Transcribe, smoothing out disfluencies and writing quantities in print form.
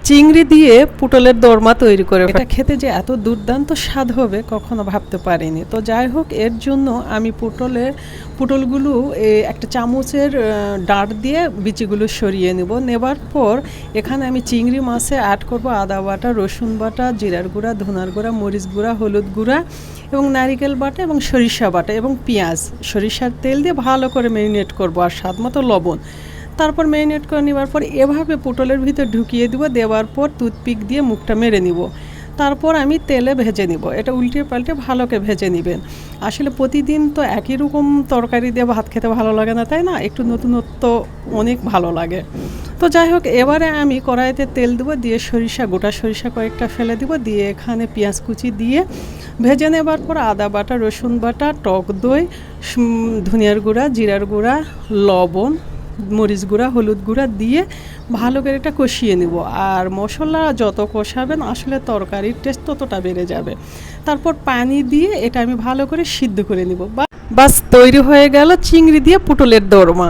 চিংড়ি দিয়ে পুটলের দোরমা তৈরি করে এটা খেতে যে এত দুর্দান্ত স্বাদ হবে কখনো ভাবতে পারিনি। তো যাই হোক, এর জন্য আমি পুটলগুলো একটা চামচের ডাঁট দিয়ে বিচিগুলো সরিয়ে নেবার পর এখানে আমি চিংড়ি মাছে অ্যাড করব আদা বাটা, রসুন বাটা, জিরার গুঁড়া, ধনার গুঁড়া, মরিচ গুঁড়া, হলুদ গুঁড়া এবং নারিকেল বাটা এবং সরিষা বাটা এবং পেঁয়াজ, সরিষার তেল দিয়ে ভালো করে ম্যারিনেট করব আর স্বাদ মতো লবণ। তারপর ম্যারিনেট করে নেওয়ার পর এভাবে পুটলের ভিতর ঢুকিয়ে দিব, দেওয়ার পর টুথপিক দিয়ে মুখটা মেরে নিব। তারপর আমি তেলে ভেজে নিব। এটা উল্টে পাল্টে ভালো করে ভেজে নেবেন। আসলে প্রতিদিন তো একই রকম তরকারি দিয়ে ভাত খেতে ভালো লাগে না, তাই না? একটু নতুনত্ব অনেক ভালো লাগে। তো যাই হোক, এবারে আমি কড়াইতে তেল দেবো, দিয়ে গোটা সরিষা কয়েকটা ফেলে দিব, দিয়ে এখানে পেঁয়াজ কুচি দিয়ে ভেজে নেবার পর আদা বাটা, রসুন বাটা, টক দই, ধনিয়ার গুঁড়া, জিরার গুঁড়া, লবণ, মরিচ গুঁড়া, হলুদ গুঁড়া দিয়ে ভালো করে এটা কষিয়ে নেব। আর মশলা যত কষাবেন আসলে তরকারির টেস্ট ততটা বেড়ে যাবে। তারপর পানি দিয়ে এটা আমি ভালো করে সিদ্ধ করে নেব। বাস তৈরি হয়ে গেল চিংড়ি দিয়ে পুটলের দোরমা।